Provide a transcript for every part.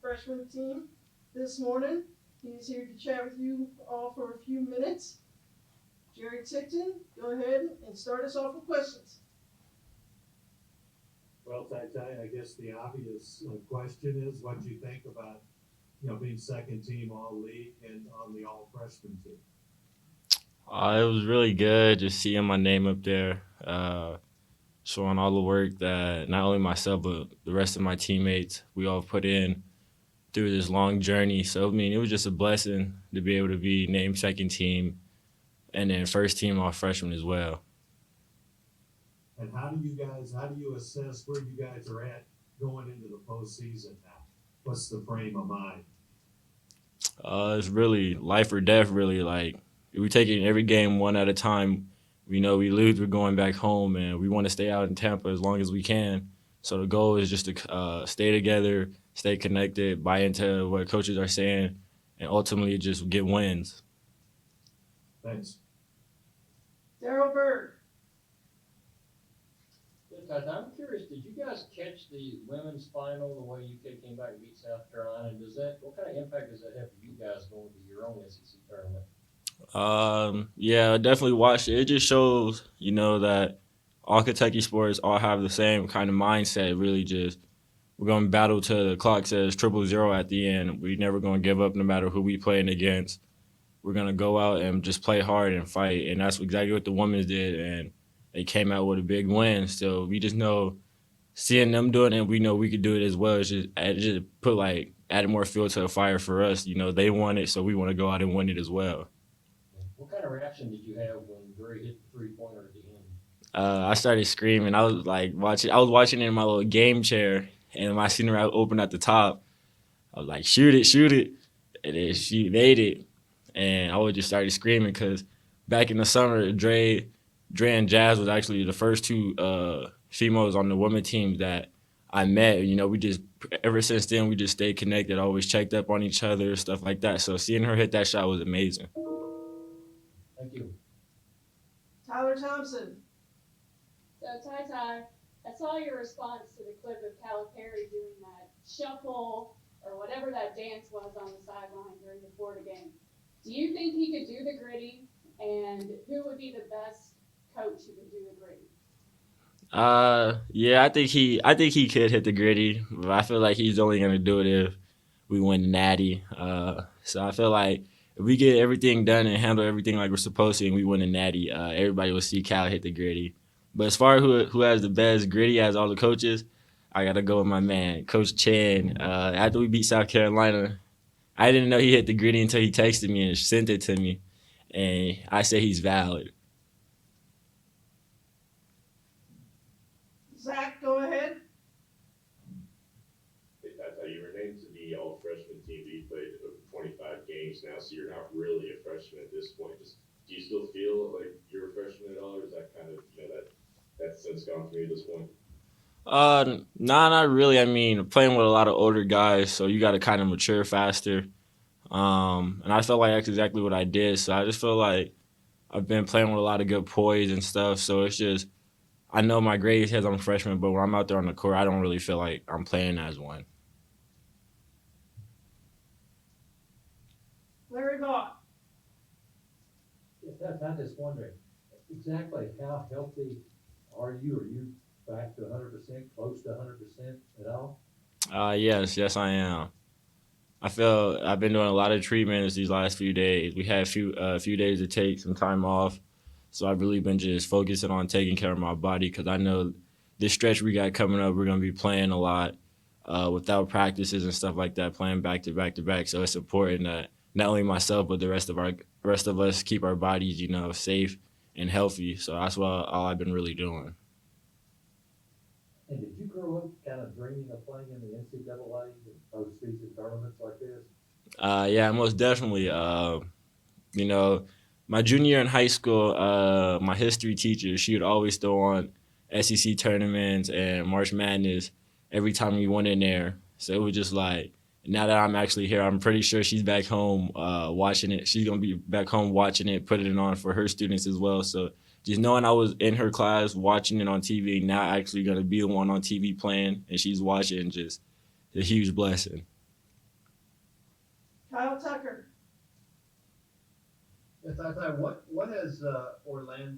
freshman team this morning. He's here to chat with you all for a few minutes. Jerry Tickton, go ahead and start us off with questions. Well, Tai, I guess the obvious question is what you think about, being second team all league and on the all freshman team. It was really good just seeing my name up there, showing all the work that not only myself but the rest of my teammates we all put in through this long journey. So I mean, it was just a blessing to be able to be named second team and then first team all freshman as well. And how do you assess where you guys are at going into the postseason now? What's the frame of mind? It's really life or death. Really, like we taking every game one at a time. We know we lose, we're going back home, and we want to stay out in Tampa as long as we can. So the goal is just to stay together, stay connected, buy into what coaches are saying, and ultimately just get wins. Thanks. Daryl Bird. I'm curious, did you guys catch the women's final the way UK came back and beat South Carolina? And what kind of impact does that have for you guys going to your own SEC tournament? Yeah, I definitely watched it. It just shows, that all Kentucky sports all have the same kind of mindset. Really, just we're going to battle till the clock says 000 at the end. We're never going to give up no matter who we playing against. We're going to go out and just play hard and fight, and that's exactly what the women's did, and they came out with a big win. So we just know seeing them doing it, we know we could do it as well. It's just added more fuel to the fire for us. They won it, so we want to go out and win it as well. What kind of reaction did you have when Dre hit the three-pointer at the end? I started screaming. I was watching it in my little game chair, and my senior opened at the top. I was like, shoot it. And then she made it. And I just started screaming because back in the summer, Dre and Jazz was actually the first two females on the women team that I met. We just, ever since then, we just stayed connected, always checked up on each other, stuff like that. So seeing her hit that shot was amazing. Thank you. Tyler Thompson. So, I saw your response to the clip of Calipari doing that shuffle or whatever that dance was on the sideline during the Florida game. Do you think he could do the gritty? And who would be the best coach who could do the gritty? Yeah, I think he could hit the gritty, but I feel like he's only gonna do it if we win the Natty. So I feel like if we get everything done and handle everything like we're supposed to, and we win the Natty, everybody will see Cal hit the gritty. But as far as who has the best gritty as all the coaches, I gotta go with my man, Coach Chen. After we beat South Carolina, I didn't know he hit the gritty until he texted me and sent it to me, and I say he's valid. Zach, go ahead. That's how you were named to the all freshman team. You played 25 games now, so you're not really a freshman at this point. Do you still feel like you're a freshman at all, or is that kind of that sense gone for you at this point? Nah, not really. I mean, playing with a lot of older guys, so you got to kind of mature faster. And I felt like that's exactly what I did. So I just feel like I've been playing with a lot of good poise and stuff. So it's just, I know my grade says I'm a freshman, but when I'm out there on the court, I don't really feel like I'm playing as one. Larry Vaught. I'm just wondering, exactly how healthy are you? Are you back to 100%, close to 100% at all? Yes, I am. I feel I've been doing a lot of treatments these last few days. We had a few days to take some time off, so I've really been just focusing on taking care of my body because I know this stretch we got coming up, we're gonna be playing a lot without practices and stuff like that, playing back to back to back. So it's important that not only myself but the rest of us keep our bodies, safe and healthy. So that's all I've been really doing. And did you grow up kind of dreaming of playing in the NCAA and postseason tournaments like this? Yeah, most definitely. My junior year in high school, my history teacher, she would always throw on SEC tournaments and March Madness every time we went in there. So it was just like, now that I'm actually here, I'm pretty sure she's back home watching it. She's going to be back home watching it, putting it on for her students as well. So just knowing I was in her class watching it on TV, now actually going to be the one on TV playing, and she's watching, just a huge blessing. What has Orlando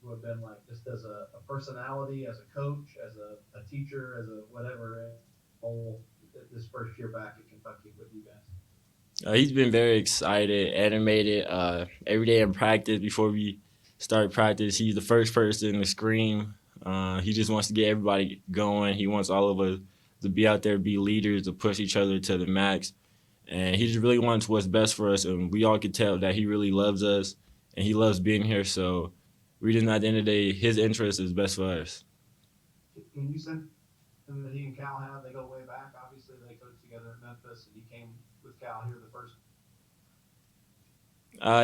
been like, just as a personality, as a coach, as a teacher, as a whatever, whole this first year back at Kentucky with you guys? He's been very excited, animated. Every day in practice, before we start practice, he's the first person to scream. He just wants to get everybody going. He wants all of us to be out there, be leaders, to push each other to the max. And he just really wants what's best for us. And we all could tell that he really loves us and he loves being here. So we just, at the end of the day, his interest is best for us. Can you send him that he and Cal have? They go way back. Obviously, they coached together at Memphis, and he came with Cal here the first.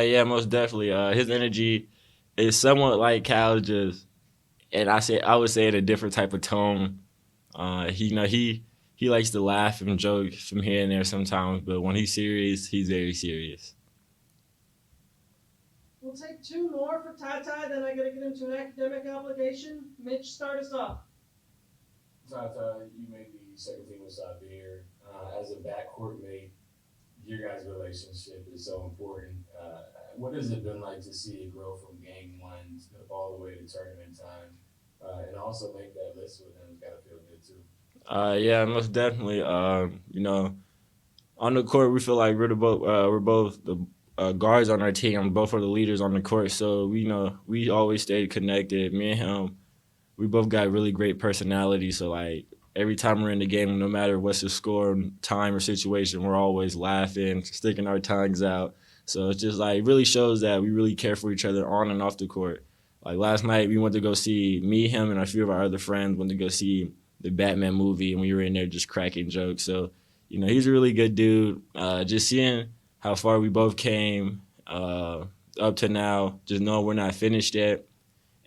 Yeah, most definitely. His energy is somewhat like Cal's, just, and I would say in a different type of tone. He likes to laugh and joke from here and there sometimes, but when he's serious, he's very serious. We'll take two more for Ty Ty, then I gotta get into an academic obligation. Mitch, start us off. Tata, you made the second team with Sabir. As a backcourt mate, your guys' relationship is so important. What has it been like to see it grow from game one all the way to tournament time, and also make that list with him? It's got to feel good too. Yeah, most definitely. On the court, we feel like we're both the guards on our team. Both are the leaders on the court, so we always stayed connected. Me and him, we both got really great personality. So like every time we're in the game, no matter what's the score, time, or situation, we're always laughing, sticking our tongues out. So it's just like it really shows that we really care for each other on and off the court. Like last night, we went to go see him, and a few of our other friends went to go see the Batman movie, and we were in there just cracking jokes. So he's a really good dude. Just seeing how far we both came up to now, just knowing we're not finished yet,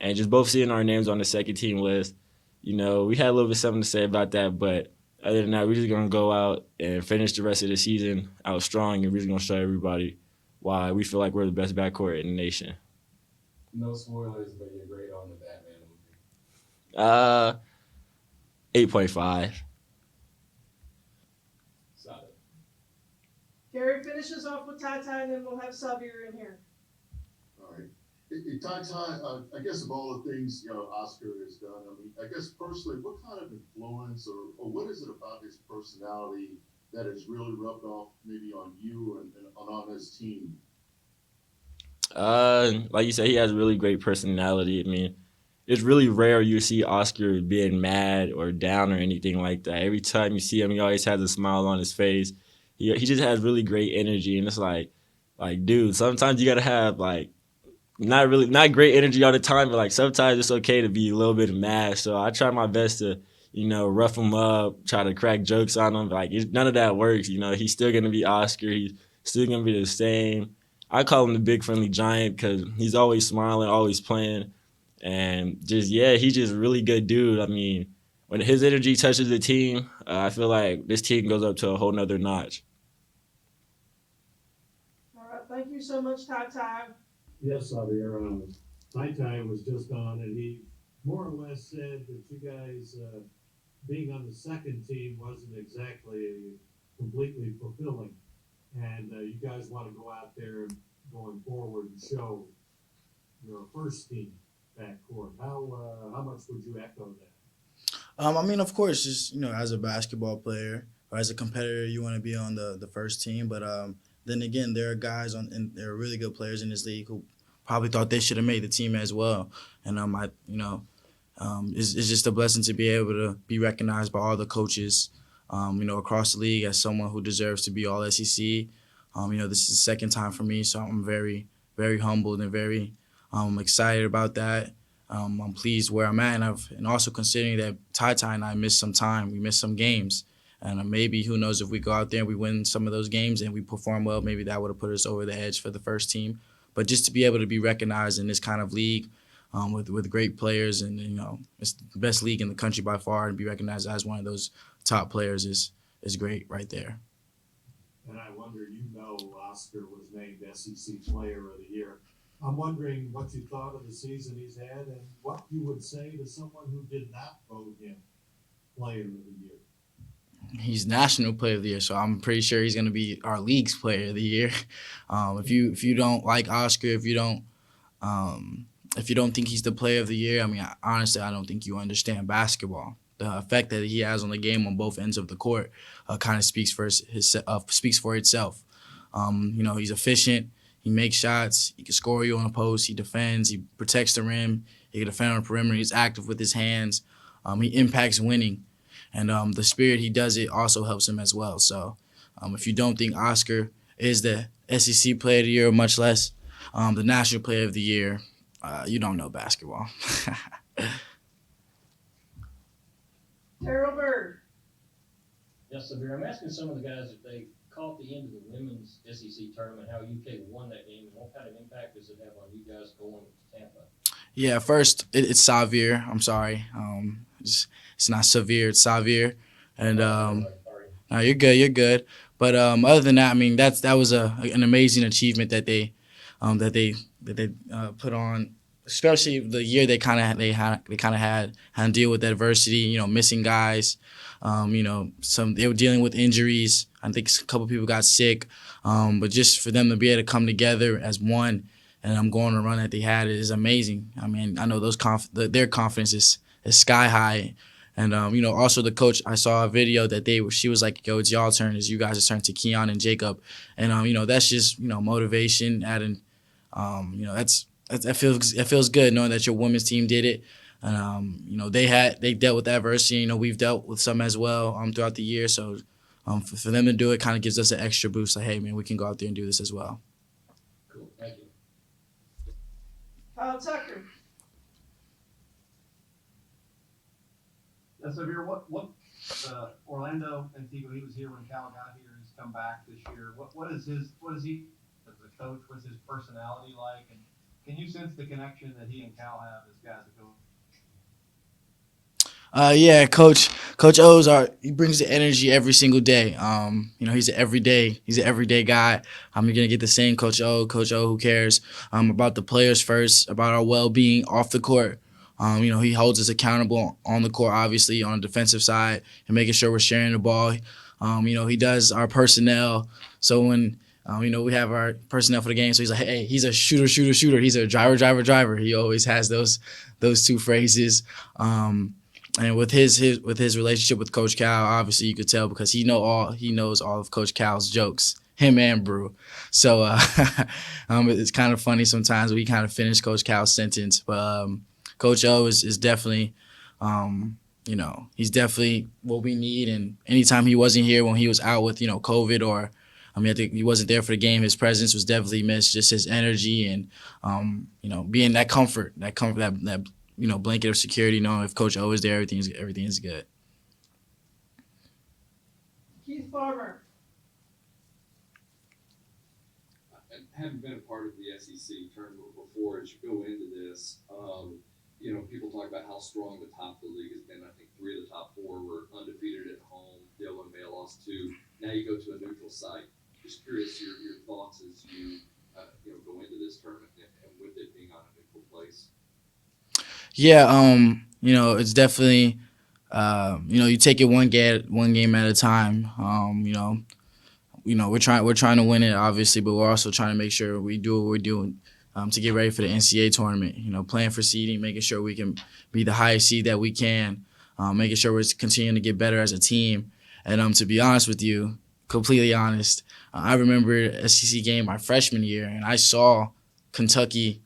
and just both seeing our names on the second team list. We had a little bit something to say about that, but other than that, we're just gonna go out and finish the rest of the season out strong, and we're just gonna show everybody why we feel like we're the best backcourt in the nation. No spoilers, but you're great on the Batman movie. 8.5. Solid. Gary finishes off with Ty Ty, and then we'll have Sabir in here. All right. Ty, I guess of all the things, Oscar has done, I guess personally, what kind of influence or what is it about his personality that has really rubbed off maybe on you and on his team? Like you said, he has a really great personality. I mean, it's really rare you see Oscar being mad or down or anything like that. Every time you see him, he always has a smile on his face. He just has really great energy, and it's like, dude, sometimes you gotta have like not great energy all the time, but like sometimes it's okay to be a little bit mad. So I try my best to rough him up, try to crack jokes on him. Like none of that works. He's still gonna be Oscar. He's still gonna be the same. I call him the big friendly giant because he's always smiling, always playing, and he's just a really good dude. I mean, when his energy touches the team, I feel like this team goes up to a whole nother notch. All right, thank you so much, Ty Ty. Yes, Javier, Ty Ty was just on, and he more or less said that you guys being on the second team wasn't exactly completely fulfilling. And you guys want to go out there going forward and show your first team backcourt. How much would you echo that? Of course, just as a basketball player or as a competitor, you want to be on the first team. But then again, there are guys and there are really good players in this league who probably thought they should have made the team as well. And it's just a blessing to be able to be recognized by all the coaches. Across the league as someone who deserves to be all SEC. This is the second time for me, so I'm very, very humbled and very excited about that. I'm pleased where I'm at, and also considering that Ty Ty and I missed some time. We missed some games, and maybe who knows if we go out there and we win some of those games and we perform well, maybe that would have put us over the edge for the first team. But just to be able to be recognized in this kind of league with great players, and it's the best league in the country by far, and be recognized as one of those top players is great right there. And I wonder, Oscar was named SEC Player of the Year. I'm wondering what you thought of the season he's had and what you would say to someone who did not vote him Player of the Year. He's National Player of the Year, so I'm pretty sure he's gonna be our league's Player of the Year. If you don't like Oscar, if you don't think he's the Player of the Year, I mean, honestly, I don't think you understand basketball. The effect that he has on the game on both ends of the court kind of speaks for speaks for itself. He's efficient. He makes shots. He can score you on a post. He defends. He protects the rim. He can defend on the perimeter. He's active with his hands. He impacts winning. And the spirit he does it also helps him as well. So if you don't think Oscar is the SEC Player of the Year, much less the National Player of the Year, you don't know basketball. Terrell Bird. Yes, Severe. I'm asking some of the guys if they caught the end of the women's SEC tournament, how UK won that game, and what kind of impact does it have on you guys going to Tampa? Yeah, first it's Xavier. I'm sorry, it's not severe. It's Xavier, and no, you're good. You're good. But other than that, I mean, that was an amazing achievement that they put on, especially the year they kind of had to deal with adversity. Missing guys. They were dealing with injuries. I think a couple people got sick. But just for them to be able to come together as one and going on a run that they had is amazing. I mean, I know their confidence is sky high. And, also the coach, I saw a video that she was like, yo, it's y'all turn. It's you guys' turn to Keon and Jacob. And, that's just, motivation adding, that feels good knowing that your women's team did it. And, they dealt with adversity. We've dealt with some as well throughout the year. So for them to do it kind of gives us an extra boost. Like, hey, man, we can go out there and do this as well. Cool. Thank you. Kyle Tucker. Yeah, Severe, what Orlando Antigua, he was here when Cal got here. He's come back this year. What is he as a coach? What's his personality like? And can you sense the connection that he and Cal have as guys that go? Yeah, Coach O's he brings the energy every single day. He's an everyday guy. You're gonna get the same Coach O who cares about the players first, about our well-being off the court. He holds us accountable on the court, obviously on the defensive side, and making sure we're sharing the ball. He does our personnel. So when we have our personnel for the game, so he's like, hey, he's a shooter. He's a driver. He always has those two phrases. And with his relationship with Coach Cal, obviously you could tell because he knows all of Coach Cal's jokes, him and Brew. So it's kind of funny sometimes we kind of finish Coach Cal's sentence. But Coach O is definitely, he's definitely what we need. And anytime he wasn't here when he was out with COVID or, I think he wasn't there for the game, his presence was definitely missed. Just his energy and being that comfort, that blanket of security, knowing if Coach O is there, everything's good. Keith Farmer. Having been a part of the SEC tournament before, as you go into this, people talk about how strong the top of the league has been. I think 3 of the top 4 were undefeated at home. Dylan May lost 2. Now you go to a neutral site. Just curious your thoughts as you go into this tournament and with it being on a neutral place. Yeah, it's definitely, you take it one game at a time. We're trying to win it, obviously, but we're also trying to make sure we do what we're doing to get ready for the NCAA tournament. Playing for seeding, making sure we can be the highest seed that we can, making sure we're continuing to get better as a team. And to be honest with you, completely honest, I remember a SEC game my freshman year, and I saw Kentucky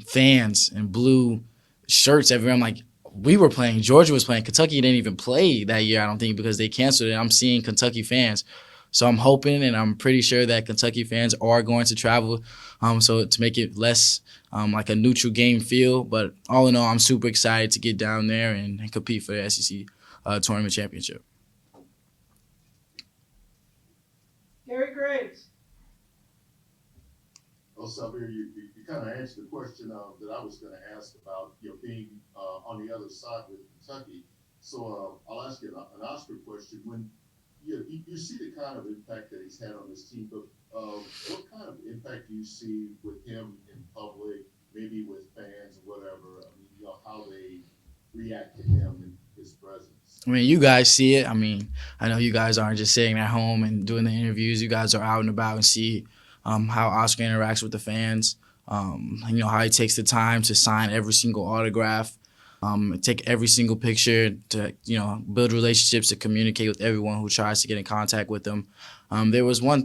fans in blue shirts everywhere. I'm like, we were playing, Georgia was playing. Kentucky didn't even play that year, I don't think, because they canceled it. I'm seeing Kentucky fans. So I'm hoping and I'm pretty sure that Kentucky fans are going to travel so to make it less like a neutral game feel. But all in all, I'm super excited to get down there and compete for the SEC tournament championship. Gary Graves. Well, Xavier, you kind of answered the question that I was going to ask about, being on the other side with Kentucky. So I'll ask you an Oscar question. When you see the kind of impact that he's had on this team, but what kind of impact do you see with him in public, maybe with fans or whatever? How they react to him, and his presence? I mean, you guys see it. I mean, I know you guys aren't just sitting at home and doing the interviews. You guys are out and about and see how Oscar interacts with the fans. You know, how he takes the time to sign every single autograph, take every single picture to, you know, build relationships, to communicate with everyone who tries to get in contact with him. There was one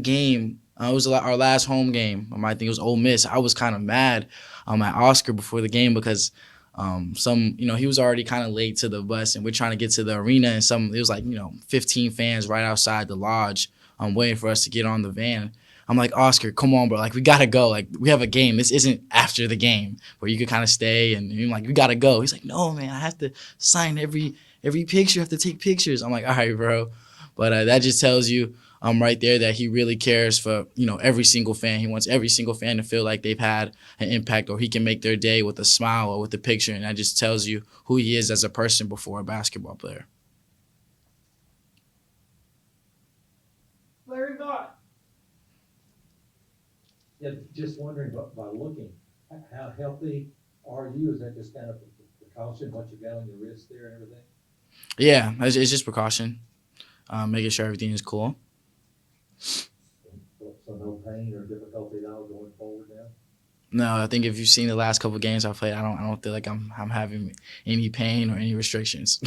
game. It was our last home game. I think it was Ole Miss. I was kind of mad at Oscar before the game because you know, he was already kind of late to the bus, and we're trying to get to the arena, and it was like, you know, 15 fans right outside the lodge, waiting for us to get on the van. I'm like, Oscar, come on, bro. Like, we got to go. Like, we have a game. This isn't after the game where you could kind of stay. And I'm like, we got to go. He's like, no, man, I have to sign every picture. I have to take pictures. I'm like, all right, bro. But that just tells you right there that he really cares for, you know, every single fan. He wants every single fan to feel like they've had an impact, or he can make their day with a smile or with a picture. And that just tells you who he is as a person before a basketball player. Larry Vaught. Yeah, just wondering, by looking, how healthy are you? Is that just kind of precaution, what you got on your wrist there and everything? Yeah, it's just precaution, making sure everything is cool. So no pain or difficulty at all going forward now? No, I think if you've seen the last couple of games I played, I don't feel like I'm having any pain or any restrictions.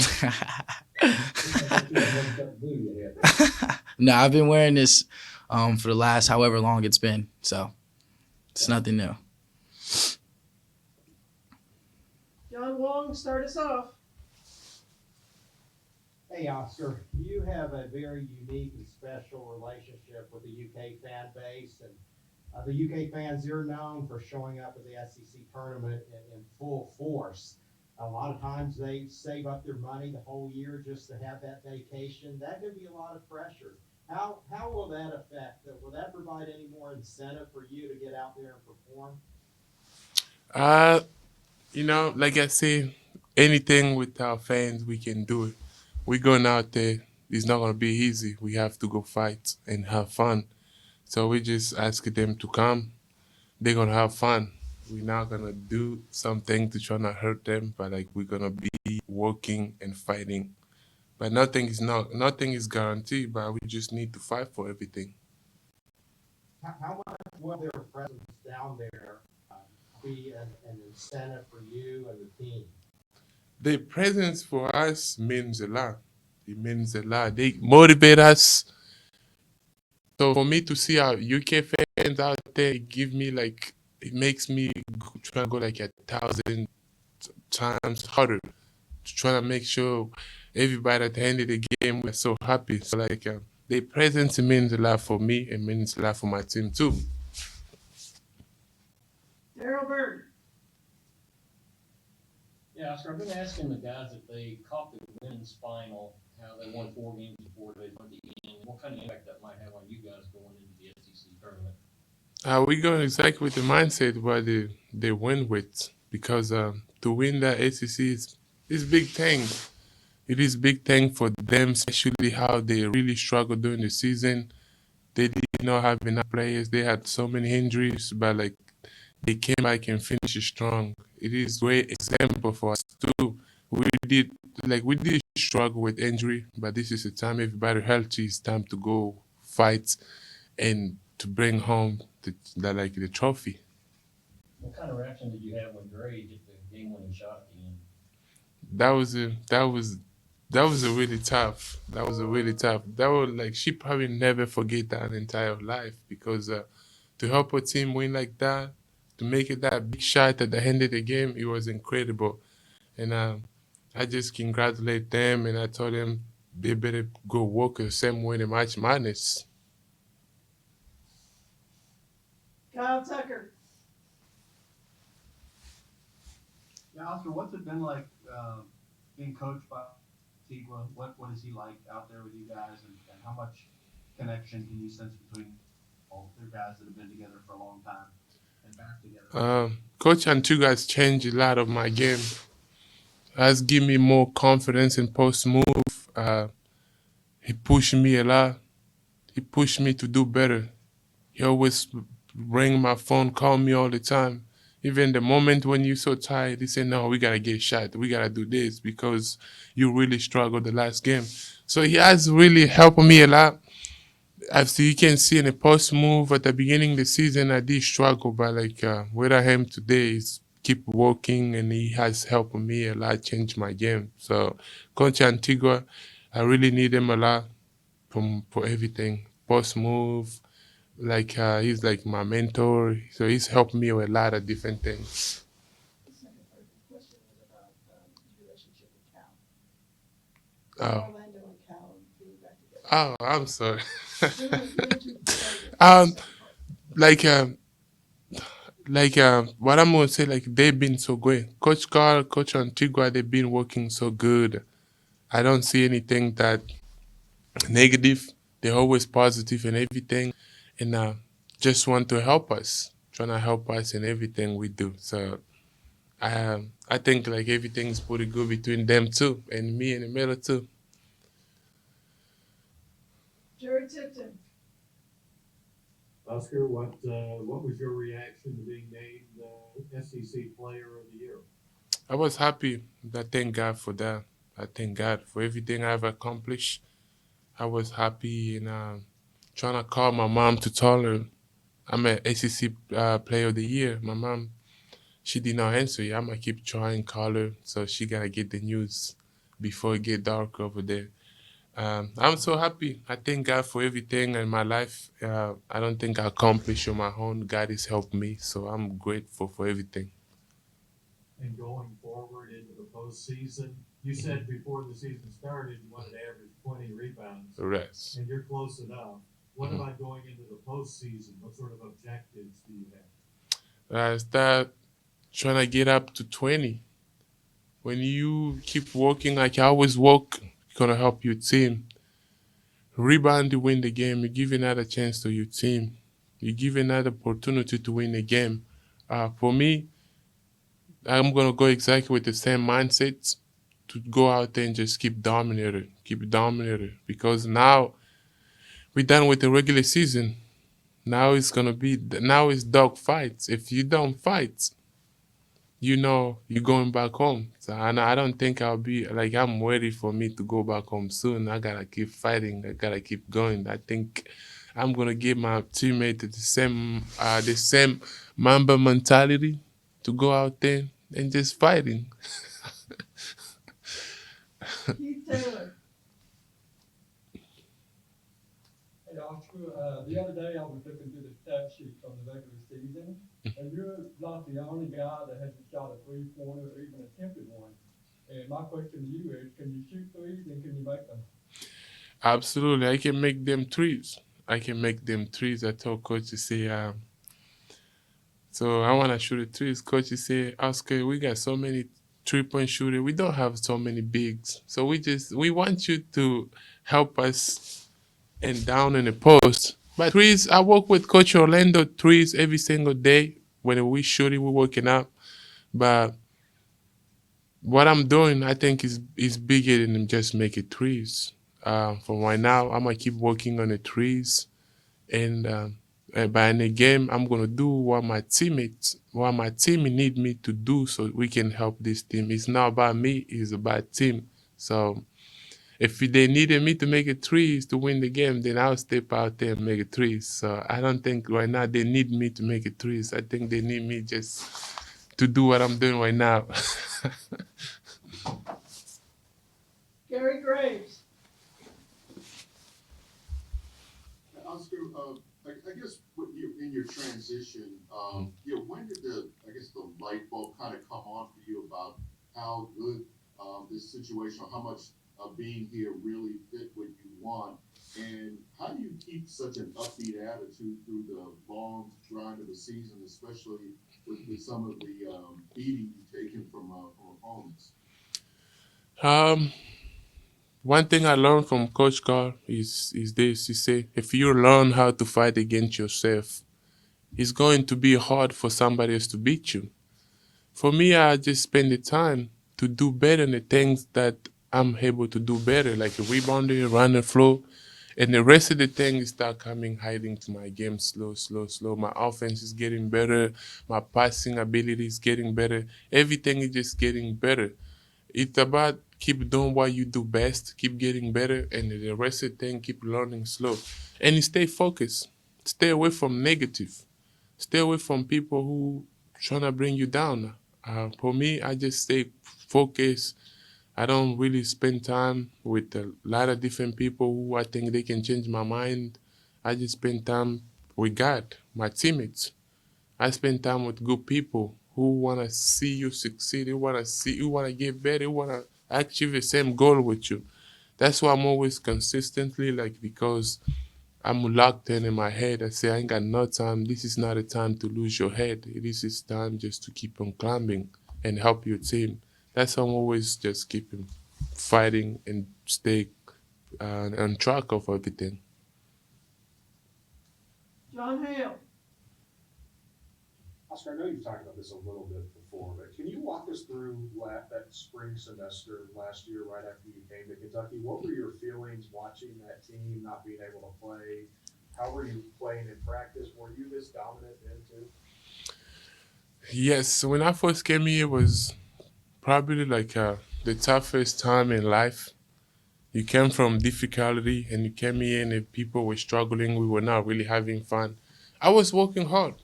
No, I've been wearing this for the last however long it's been, so it's nothing new. John Wong, start us off. Hey, Oscar, you have a very unique and special relationship with the UK fan base, and the UK fans, you're known for showing up at the SEC tournament in full force. A lot of times they save up their money the whole year just to have that vacation. That could be a lot of pressure. How will that affect? Will that provide any more incentive for you to get out there and perform? You know, like I say, anything with our fans, we can do it. We're going out there. It's not going to be easy. We have to go fight and have fun. So we just ask them to come. They're going to have fun. We're not going to do something to try not hurt them, but like we're going to be working and fighting. But nothing is guaranteed, but we just need to fight for everything. How much will their presence down there be an incentive for you and the team? The presence for us means a lot. It means a lot. They motivate us. So for me to see our UK fans out there, it makes me try to go like 1,000 times harder to try to make sure everybody at the end of the game was so happy. So like their presence means a lot for me. It means a lot for my team too. Daryl Bird. Yeah, Oscar, I've been asking the guys if they caught the women's final, how they won 4 games before they went to the end, what kind of impact that might have on you guys going into the SEC tournament. We go exactly with the mindset what they win with, because to win the SEC is big thing. It is big thing for them, especially how they really struggled during the season. They did not have enough players. They had so many injuries, but like they came back and finished strong. It is great example for us too. We did struggle with injury, but this is the time everybody healthy. It's time to go fight and to bring home the trophy. What kind of reaction did you have when Gray hit the game-winning shot at the end? That was a really tough. That was a really tough. That was like she probably never forget that entire life, because to help her team win like that, to make it that big shot at the end of the game, it was incredible. And I just congratulate them, and I told them they better go work the same way in March Madness. Kyle Tucker. Yeah, Oscar, what's it been like being coached by Tshiebwe? What is he like out there with you guys, and how much connection can you sense between all the guys that have been together for a long time and back together? Coach Antuga has changed a lot of my game. Has given me more confidence in post move. He pushed me a lot. He pushed me to do better. He always ring my phone, call me all the time. Even the moment when you're so tired, they say, no, we got to get shot. We got to do this because you really struggled the last game. So he has really helped me a lot. As you can see in the post move at the beginning of the season, I did struggle, but like where I am today is keep working, and he has helped me a lot change my game. So Coach Antigua, I really need him a lot for everything. Post move, like he's like my mentor, so he's helped me with a lot of different things. The second part of the question was about his relationship with Cal. Oh, Orlando and Cal being back together. I'm sorry. You're into um, like what I'm gonna say, like they've been so great. Coach Carl, Coach Antigua, they've been working so good. I don't see anything that negative. They're always positive in everything, and just want to help us, trying to help us in everything we do. So I think like everything's pretty good between them too, and me in the middle too. Jerry Tipton. Oscar, what was your reaction to being named SEC Player of the Year? I was happy. I thank God for that. I thank God for everything I've accomplished. I was happy and trying to call my mom to tell her I'm an ACC Player of the Year. My mom, she did not answer yet. I'm gonna keep trying call her, so she gotta get the news before it get dark over there. I'm so happy. I thank God for everything in my life. I don't think I accomplished on my own. God has helped me, so I'm grateful for everything. And going forward into the postseason, you said before the season started you wanted to average 20 rebounds. Correct. And you're close enough. What about going into the postseason? What sort of objectives do you have? Start trying to get up to 20. When you keep working like you always work, it's gonna help your team. Rebound to win the game. You give another chance to your team. You give another opportunity to win the game. For me, I'm gonna go exactly with the same mindset to go out there and just keep dominating. Because now we're done with the regular season. Now it's dog fights. If you don't fight, you know you're going back home. So I don't think I'll be like I'm ready for me to go back home soon. I gotta keep fighting. I gotta keep going. I think I'm gonna give my teammate the same Mamba mentality to go out there and just fighting. Keith Taylor. Hey Oscar, the other day I was looking through the stat sheet from the regular season, and you're not the only guy that hasn't shot a three-pointer or even attempted one. And my question to you is, can you shoot threes and can you make them? Absolutely, I can make them threes. I told coach to say, so I want to shoot the threes. Coach say, Oscar, we got so many 3-point shooters. We don't have so many bigs. So we want you to help us and down in the post. But threes, I work with Coach Orlando threes every single day. When we shoot it, we're working out. But what I'm doing, I think, is bigger than just making threes. For right now, I'm gonna keep working on the threes, and by in the game, I'm gonna do what my team need me to do, so we can help this team. It's not about me; it's about team. So if they needed me to make a threes to win the game, then I'll step out there and make a threes. So I don't think right now they need me to make a threes. I think they need me just to do what I'm doing right now. Gary Graves. Oscar, I guess in your transition, when did the light bulb kind of come on for you about how good this situation, or how much being here really fit what you want, and how do you keep such an upbeat attitude through the long grind of the season, especially with some of the beating you've taken from opponents? One thing I learned from Coach Carl is this. He say, if you learn how to fight against yourself, it's going to be hard for somebody else to beat you. For me, I just spend the time to do better in the things that I'm able to do better, like a rebounder, run the floor, And the rest of the thing is start coming hiding to my game slow, slow, slow. My offense is getting better. My passing ability is getting better. Everything is just getting better. It's about keep doing what you do best, keep getting better, and the rest of the thing keep learning slow. And you stay focused. Stay away from negative. Stay away from people who trying to bring you down. For me, I just stay focused. I don't really spend time with a lot of different people who I think they can change my mind. I just spend time with God, my teammates. I spend time with good people who wanna see you succeed, who wanna get better, who wanna achieve the same goal with you. That's why I'm always consistently like because I'm locked in my head. I say I ain't got no time. This is not a time to lose your head. This is time just to keep on climbing and help your team. That's why I'm always just keeping fighting and stay on track of everything. John Hale. Oscar, I know you've talked about this a little bit before, but can you walk us through that spring semester last year, right after you came to Kentucky? What were your feelings watching that team not being able to play? How were you playing in practice? Were you this dominant then too? Yes, when I first came here, it was probably like the toughest time in life. You came from difficulty and you came here and if people were struggling. We were not really having fun. I was working hard.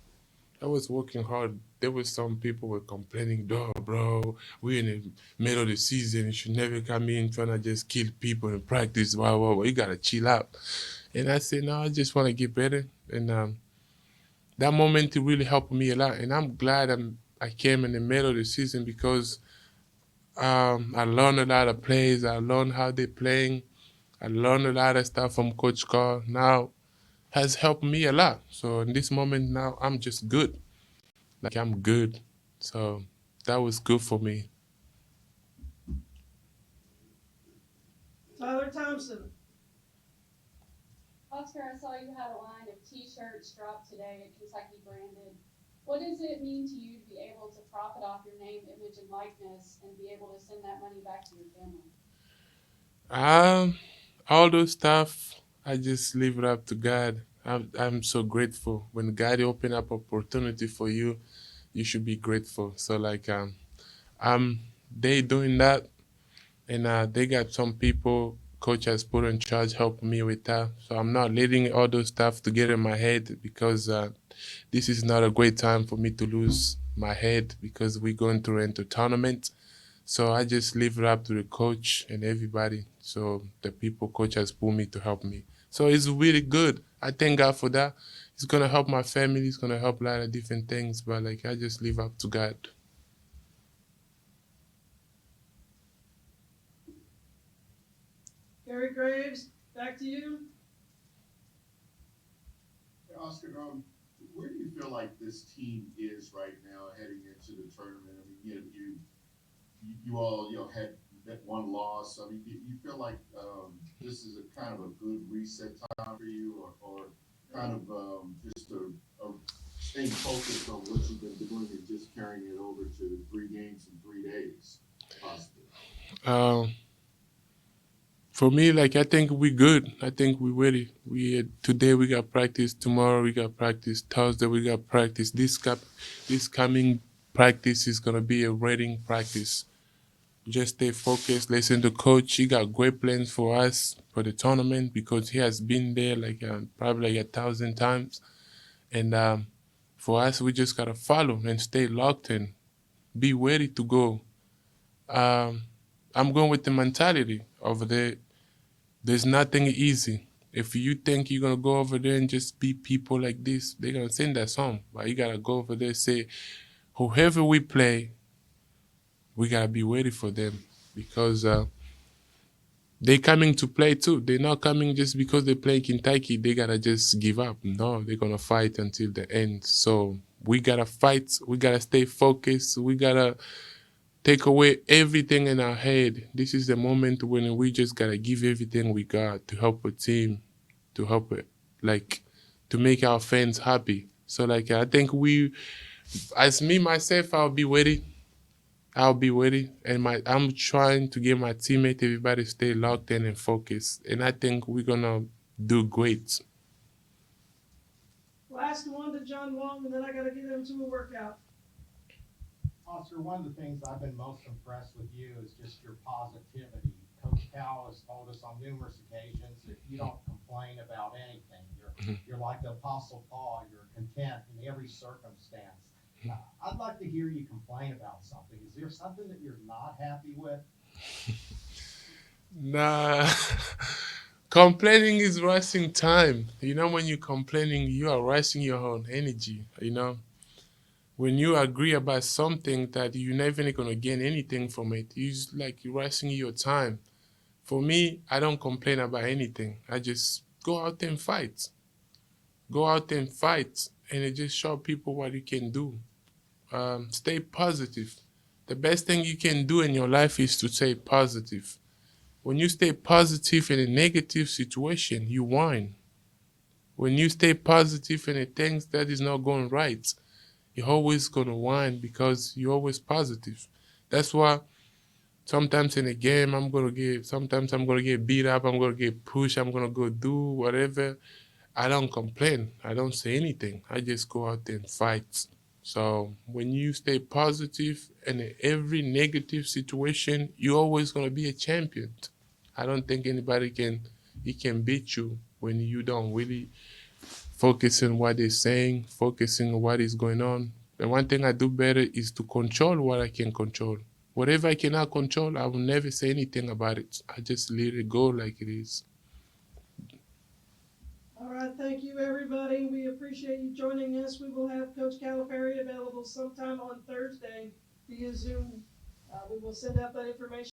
There was some people were complaining, "Duh, bro, we're in the middle of the season. You should never come in trying to just kill people in practice. Wow, you gotta chill out." And I said, "No, I just want to get better." And that moment it really helped me a lot. And I'm glad I came in the middle of the season because I learned a lot of plays. I learned how they're playing. I learned a lot of stuff from Coach Carr. Now has helped me a lot. So in this moment now, I'm just good. Like I'm good. So that was good for me. Tyler Thompson. Oscar, I saw you had a line of T-shirts dropped today at Kentucky branded. What does it mean to you to be able to profit off your name, image, and likeness and be able to send that money back to your family? All those stuff, I just leave it up to God. I'm so grateful. When God open up opportunity for you, you should be grateful. So like they doing that, and they got some people coach has put in charge helping me with that. So I'm not letting all those stuff to get in my head because this is not a great time for me to lose my head because we're going through into tournament. So I just leave it up to the coach and everybody. So the people coach has pulled me to help me. So it's really good. I thank God for that. It's gonna help my family. It's gonna help a lot of different things. But like I just leave up to God. Gary Graves, back to you. Hey, Oscar, where do you feel like this team is right now heading into the tournament? I mean, you all had that one loss. I mean, do you feel like this is a kind of a good reset time for you, or kind of just a staying focused on what you've been doing and just carrying it over to 3 games in 3 days, possibly? For me, like I think we good. I think we ready. Today we got practice. Tomorrow we got practice. Thursday we got practice. This coming practice is gonna be a reading practice. Just stay focused. Listen to coach. He got great plans for us for the tournament because he has been there like probably like 1,000 times. And for us, we just gotta follow and stay locked in. Be ready to go. I'm going with the mentality over there. There's nothing easy. If you think you're gonna go over there and just beat people like this, they're gonna sing that song. But you gotta go over there and say, whoever we play, we gotta be ready for them because they coming to play too. They're not coming just because they play Kentucky. They gotta just give up. No, they're gonna fight until the end. So we gotta fight. We gotta stay focused. We gotta take away everything in our head. This is the moment when we just gotta give everything we got to help a team, to help it, like to make our fans happy. So like I think as me myself, I'll be ready, and I'm trying to get my teammate, everybody stay locked in and focused. And I think we're gonna do great. Last one to John Wong, and then I gotta get into a workout. Oscar, one of the things I've been most impressed with you is just your positivity. Coach Cal has told us on numerous occasions that you don't complain about anything. You're like the Apostle Paul. You're content in every circumstance. I'd like to hear you complain about something. Is there something that you're not happy with? Nah, complaining is wasting time. You know, when you're complaining, you are wasting your own energy, you know. When you agree about something that you're never going to gain anything from it, you're wasting your time. For me, I don't complain about anything. I just go out and fight. Go out and fight, and it just show people what you can do. Stay positive. The best thing you can do in your life is to stay positive. When you stay positive in a negative situation, you win. When you stay positive in a thing that is not going right, you're always going to win because you're always positive. That's why sometimes in a game, sometimes I'm going to get beat up, I'm going to get pushed, I'm going to go do whatever. I don't complain. I don't say anything. I just go out and fight. So when you stay positive in every negative situation, you're always going to be a champion. I don't think anybody can beat you when you don't really focus on what they're saying, focusing on what is going on. The one thing I do better is to control what I can control. Whatever I cannot control, I will never say anything about it. I just let it go like it is. All right, thank you, everybody. We appreciate you joining us. We will have Coach Calipari available sometime on Thursday via Zoom. We will send out that information.